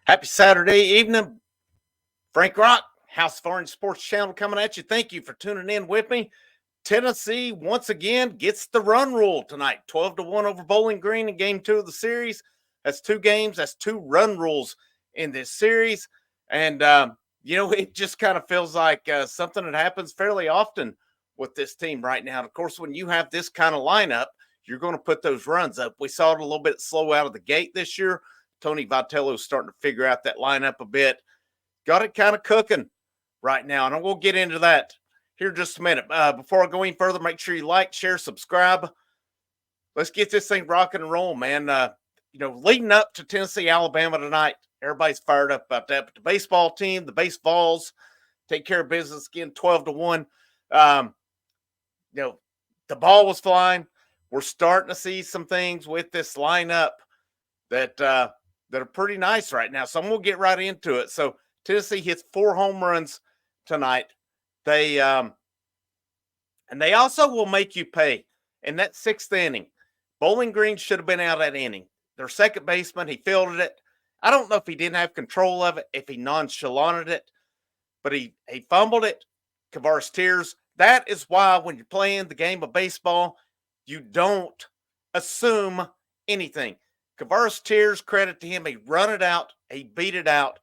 Happy Saturday evening. Frank Rock, House of Orange Sports Channel coming at you. Thank you for tuning in with me. Tennessee, once again, gets the run rule tonight. 12-1 over Bowling Green in game 2 of the series. That's 2 games. That's 2 run rules in this series. And, it just kind of feels like something that happens fairly often with this team right now. And of course, when you have this kind of lineup, you're going to put those runs up. We saw it a little bit slow out of the gate this year. Tony Vitello is starting to figure out that lineup a bit. Got it kind of cooking right now, and we'll get into that here in just a minute. Before I go any further, make sure you like, share, subscribe. Let's get this thing rocking and rolling, man. Leading up to Tennessee, Alabama tonight, everybody's fired up about that. But the baseball team, the baseballs, take care of business again, 12-1. The ball was flying. We're starting to see some things with this lineup that are pretty nice right now. So I'm going to get right into it. So Tennessee hits 4 home runs tonight. They also will make you pay. In that 6th inning, Bowling Green should have been out that inning. Their second baseman, he fielded it. I don't know if he didn't have control of it, if he nonchalanted it, but he fumbled it. Kavaris Tears. That is why when you're playing the game of baseball, you don't assume anything. Kavaris Tears, credit to him, he run it out, he beat it out,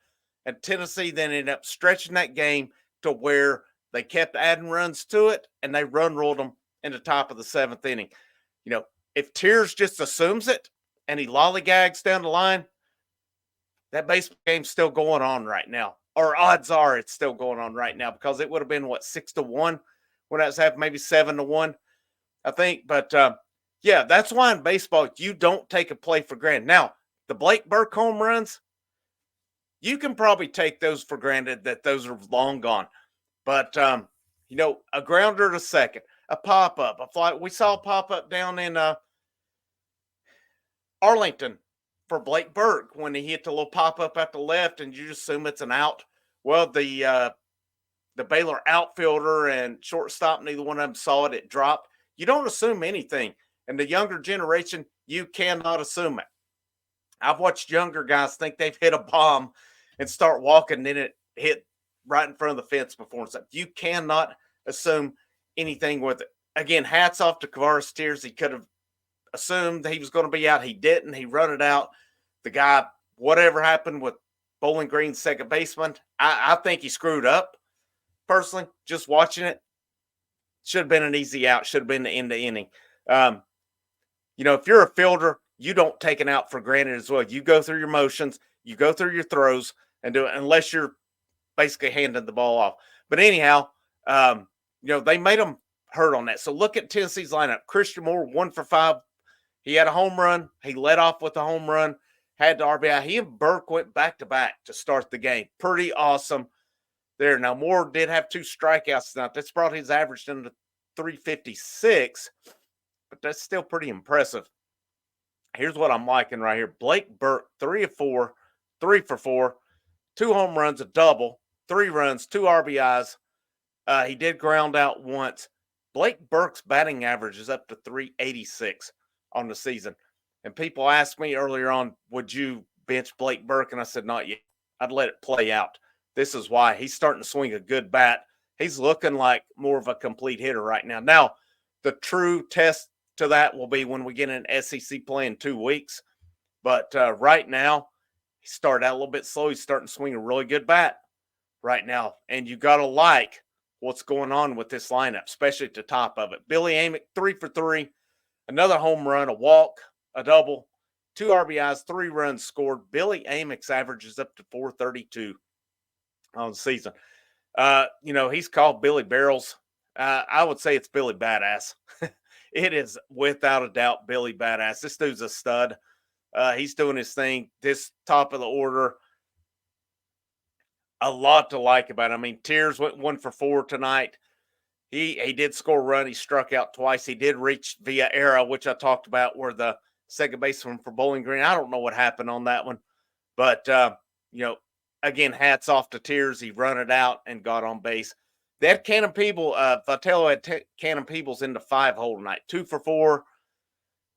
and Tennessee then ended up stretching that game to where they kept adding runs to it, and they run ruled them in the top of the 7th inning. If Tears just assumes it and he lollygags down the line, that baseball game's still going on right now. Or odds are it's still going on right now, because it would have been, 6-1 when that was happening, maybe 7-1, I think. But, that's why in baseball, you don't take a play for granted. Now, the Blake Burke home runs, you can probably take those for granted that those are long gone. But, a grounder to second, a pop-up, a fly. We saw a pop-up down in Arlington for Blake Burke when he hit the little pop-up at the left, and you just assume it's an out. Well, the Baylor outfielder and shortstop, neither one of them saw it. It dropped. You don't assume anything. And the younger generation, you cannot assume it. I've watched younger guys think they've hit a bomb and start walking, then it hit right in front of the fence before and stuff. You cannot assume anything with it. Again, hats off to Kavaris Tears. He could have assumed that he was going to be out. He didn't. He run it out. The guy, whatever happened with Bowling Green's second baseman, I think he screwed up. Personally, just watching it, should have been an easy out. Should have been the end of the inning. If you're a fielder, you don't take an out for granted as well. You go through your motions, you go through your throws, and do it unless you're basically handing the ball off. But anyhow, they made them hurt on that. So look at Tennessee's lineup. Christian Moore, 1 for 5. He had a home run. He led off with a home run, had the RBI. He and Burke went back-to-back to start the game. Pretty awesome there. Now, Moore did have 2 strikeouts tonight. That's brought his average down to 356, but that's still pretty impressive. Here's what I'm liking right here. Blake Burke, 3 of 4, 3 for 4, 2 home runs, a double, 3 runs, 2 RBIs. He did ground out once. Blake Burke's batting average is up to 386 on the season. And people asked me earlier on, would you bench Blake Burke? And I said, not yet. I'd let it play out. This is why. He's starting to swing a good bat. He's looking like more of a complete hitter right now. Now, the true test to that will be when we get an SEC play in 2 weeks. But right now, he started out a little bit slow. He's starting to swing a really good bat right now. And you got to like what's going on with this lineup, especially at the top of it. Billy Amick, 3 for 3, another home run, a walk, a double, 2 RBIs, 3 runs scored. Billy Amick's average is up to 432 on the season. He's called Billy Barrels. I would say it's Billy Badass. It is without a doubt Billy Badass. This dude's a stud. He's doing his thing. This top of the order, a lot to like about it. I mean, Tears went 1 for 4 tonight. He did score a run. He struck out twice. He did reach via error, which I talked about, where the second baseman for Bowling Green. I don't know what happened on that one. But, again, hats off to Tears. He run it out and got on base. They had Cannon Peebles. Vitello had Cannon Peebles in the 5 hole tonight. 2 for 4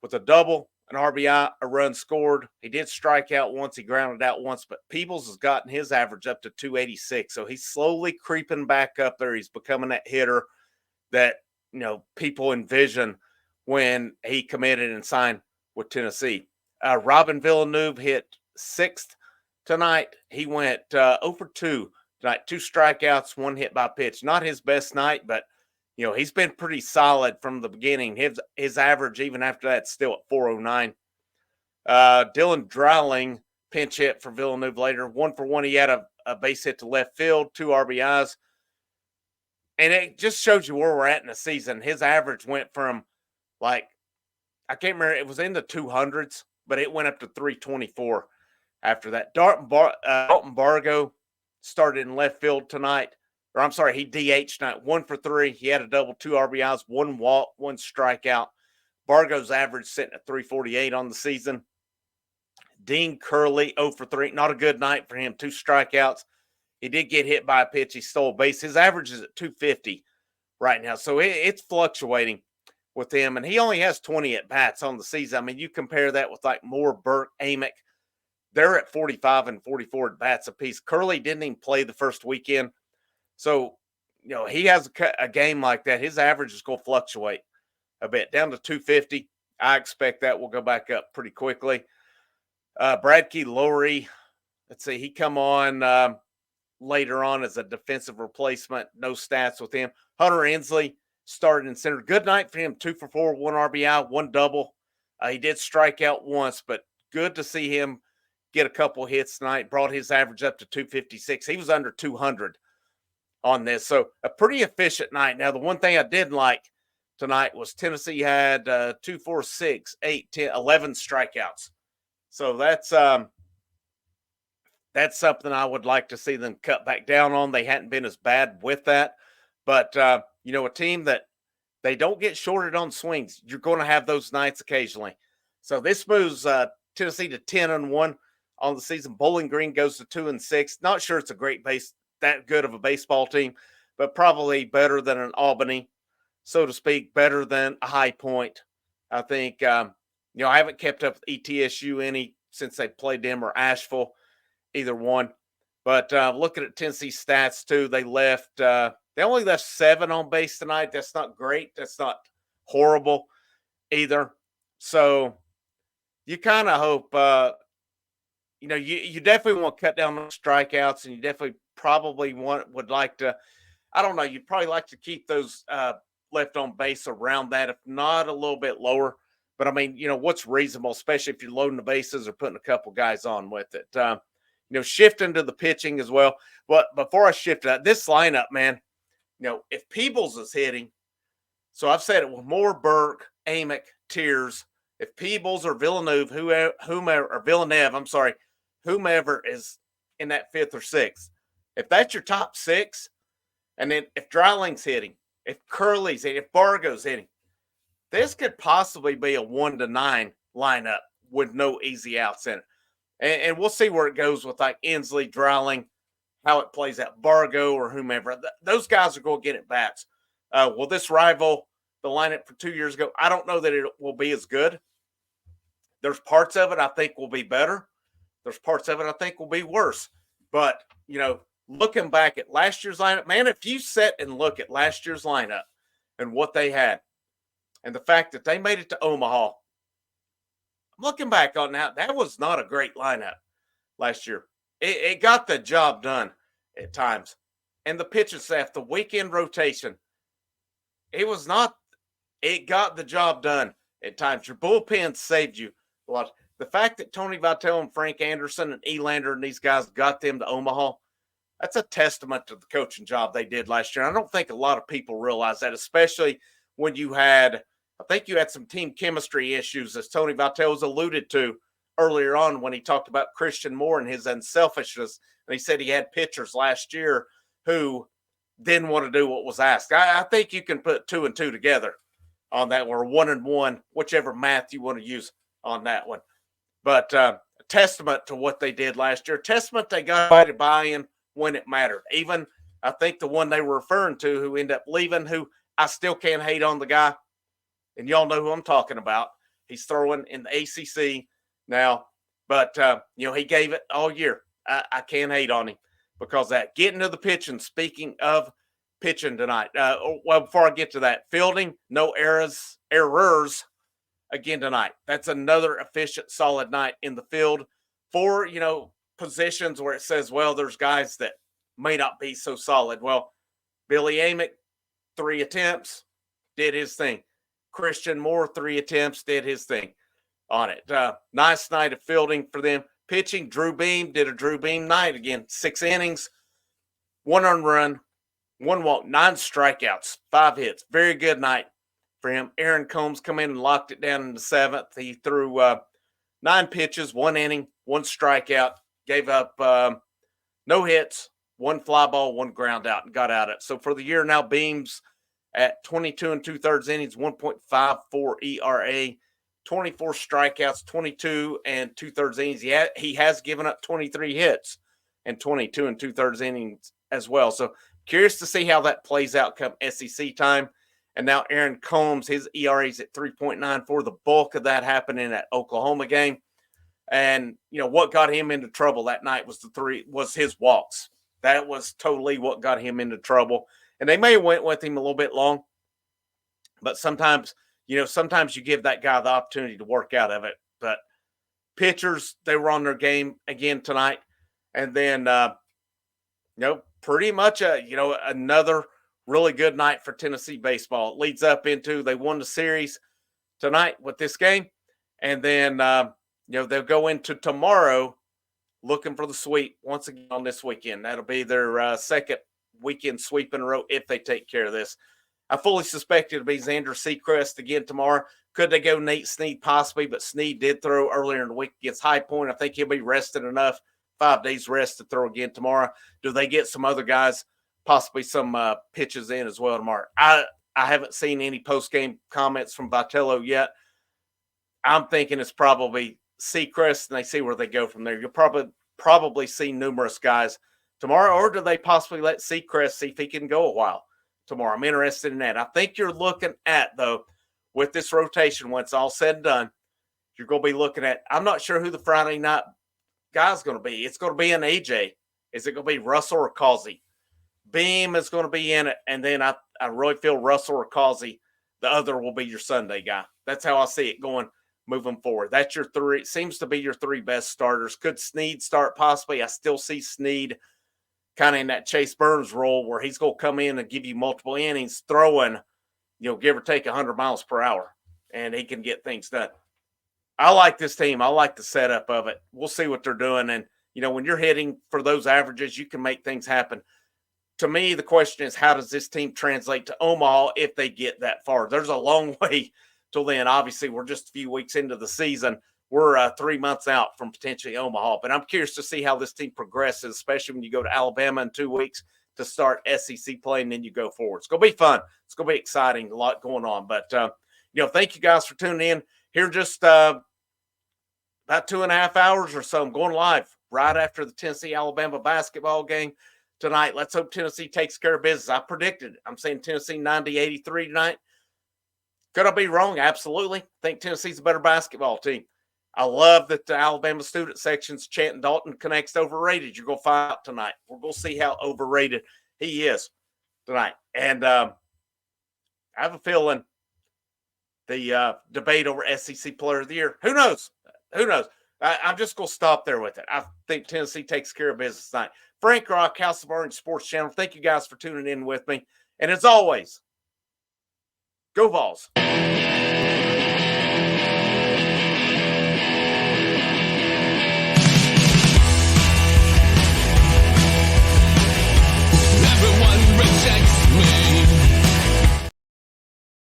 with a double, an RBI, a run scored. He did strike out once, he grounded out once, but Peebles has gotten his average up to 286. So he's slowly creeping back up there. He's becoming that hitter that people envision when he committed and signed with Tennessee. Robin Villeneuve hit sixth tonight. He went 0 for 2 tonight, 2 strikeouts, 1 hit by pitch. Not his best night, but he's been pretty solid from the beginning. His average, even after that, still at 409. Dylan Dreiling pinch hit for Villeneuve later. 1 for 1. He had a base hit to left field, 2 RBIs. And it just shows you where we're at in the season. His average went from I can't remember, it was in the 200s, but it went up to 324 after that. Dalton Bargo started in left field tonight. Or I'm sorry, he DH'd tonight. 1 for 3. He had a double, 2 RBIs, 1 walk, 1 strikeout. Bargo's average sitting at 348 on the season. Dean Curley, 0 for 3. Not a good night for him. 2 strikeouts. He did get hit by a pitch. He stole a base. His average is at 250 right now. So it's fluctuating with him. And he only has 20 at-bats on the season. I mean, you compare that with Moore, Burke, Amick. They're at 45 and 44 at-bats apiece. Curley didn't even play the first weekend. So, he has a game like that. His average is going to fluctuate a bit. Down to 250. I expect that will go back up pretty quickly. Bradkey Lowry, let's see, he come on later on as a defensive replacement. No stats with him. Hunter Ensley started in center. Good night for him. 2 for 4, 1 RBI, 1 double. He did strike out once, but good to see him get a couple hits tonight. Brought his average up to 256. He was under 200 on this. So a pretty efficient night. Now, the one thing I didn't like tonight was Tennessee had 2, 4, 6, 8, 10, 11 strikeouts. So that's something I would like to see them cut back down on. They hadn't been as bad with that. But, a team that they don't get shorted on swings, you're going to have those nights occasionally. So this moves Tennessee to 10-1 on the season. Bowling Green goes to 2-6. Not sure it's that good of a baseball team, but probably better than an Albany, so to speak, better than a High Point. I think, I haven't kept up with ETSU any since they played them or Asheville, either one. But looking at Tennessee stats too, they only left 7 on base tonight. That's not great. That's not horrible either. So you kind of hope, you definitely want to cut down on strikeouts, and you definitely probably would like to, I don't know, you'd probably like to keep those left on base around that, if not a little bit lower. But I mean, what's reasonable, especially if you're loading the bases or putting a couple guys on with it. Shifting to the pitching as well. But before I shift that, this lineup, man, if Peebles is hitting, so I've said it with Moore, Burke, Amick, Tiers, if Peebles or Villeneuve, whomever is in that 5th or 6th, if that's your top 6, and then if Dreiling's hitting, if Curley's hitting, if Bargo's hitting, this could possibly be a 1-9 lineup with no easy outs in it. And we'll see where it goes with Ensley, Dreiling, how it plays out, Bargo or whomever. Those guys are going to get at bats. Will this rival the lineup for 2 years ago? I don't know that it will be as good. There's parts of it I think will be better. There's parts of it I think will be worse. But, looking back at last year's lineup, man, if you sit and look at last year's lineup and what they had, and the fact that they made it to Omaha, looking back on that was not a great lineup last year. It got the job done at times. And the pitching staff, the weekend rotation, it got the job done at times. Your bullpen saved you a lot. The fact that Tony Vitello and Frank Anderson and Elander and these guys got them to Omaha, that's a testament to the coaching job they did last year. I don't think a lot of people realize that, especially when I think you had some team chemistry issues, as Tony Vitello's alluded to earlier on when he talked about Christian Moore and his unselfishness. And he said he had pitchers last year who didn't want to do what was asked. I think you can put 2 and 2 together on that, or 1 and 1, whichever math you want to use on that one. But a testament to what they did last year. Testament they got to buy-in when it mattered. Even, I think, the one they were referring to who ended up leaving, who I still can't hate on the guy, and y'all know who I'm talking about. He's throwing in the ACC now, but he gave it all year. I can't hate on him because that getting to the pitching. Speaking of pitching tonight, well, before I get to that, fielding, no errors again tonight. That's another efficient, solid night in the field for positions where it says, well, there's guys that may not be so solid. Well, Billy Amick, 3 attempts, did his thing. Christian Moore, 3 attempts, did his thing on it. Nice night of fielding for them. Pitching, Drew Beam did a Drew Beam night again. 6 innings, 1 earned run, 1 walk, 9 strikeouts, 5 hits. Very good night for him. Aaron Combs come in and locked it down in the 7th. He threw 9 pitches, 1 inning, 1 strikeout, gave up no hits, 1 fly ball, 1 ground out, and got out of it. So for the year now, Beams at 22 2/3 innings, 1.54 ERA, 24 strikeouts, 22 2/3 innings. He has given up 23 hits and 22 2/3 innings as well. So curious to see how that plays out come SEC time. And now Aaron Combs, his ERA is at 3.94. The bulk of that happened in that Oklahoma game. And what got him into trouble that night was his walks. That was totally what got him into trouble. And they may have went with him a little bit long, but sometimes you give that guy the opportunity to work out of it. But pitchers, they were on their game again tonight. And then, pretty much another really good night for Tennessee baseball. It leads up into they won the series tonight with this game. And then, they'll go into tomorrow looking for the sweep once again on this weekend. That'll be their second weekend sweep in a row if they take care of this. I fully suspect it'll be Xander Sechrest again tomorrow. Could they go Nate Snead possibly? But Snead did throw earlier in the week against High Point. I think he'll be rested enough, 5 days rest to throw again tomorrow. Do they get some other guys, possibly some pitches in as well tomorrow? I haven't seen any post-game comments from Vitello yet. I'm thinking it's probably Sechrest, and they see where they go from there. You'll probably see numerous guys tomorrow, or do they possibly let Sechrest see if he can go a while tomorrow? I'm interested in that. I think you're looking at, though, with this rotation, when it's all said and done, you're going to be looking at, I'm not sure who the Friday night guy's going to be. It's going to be an AJ. Is it going to be Russell or Causey? Beam is going to be in it, and then I really feel Russell or Causey, the other will be your Sunday guy. That's how I see it going moving forward. That's your 3. It seems to be your 3 best starters. Could Snead start possibly? I still see Snead kind of in that Chase Burns role where he's going to come in and give you multiple innings throwing, give or take 100 miles per hour, and he can get things done. I like this team. I like the setup of it. We'll see what they're doing. And, when you're hitting for those averages, you can make things happen. To me, the question is, how does this team translate to Omaha if they get that far? There's a long way till then. Obviously, we're just a few weeks into the season. We're 3 months out from potentially Omaha. But I'm curious to see how this team progresses, especially when you go to Alabama in 2 weeks to start SEC play, and then you go forward. It's going to be fun. It's going to be exciting. A lot going on. But, thank you guys for tuning in. Here just about 2.5 hours or so, I'm going live right after the Tennessee-Alabama basketball game tonight. Let's hope Tennessee takes care of business. I predicted it. I'm saying Tennessee 90-83 tonight. Could I be wrong? Absolutely. I think Tennessee's a better basketball team. I love that the Alabama student section's chanting Dalton Connect's overrated. You're going to find out tonight. We're going to see how overrated he is tonight. And I have a feeling the debate over SEC Player of the Year, who knows? Who knows? I'm just going to stop there with it. I think Tennessee takes care of business tonight. Frank Rock, House of Orange Sports Channel. Thank you guys for tuning in with me. And as always, go Vols.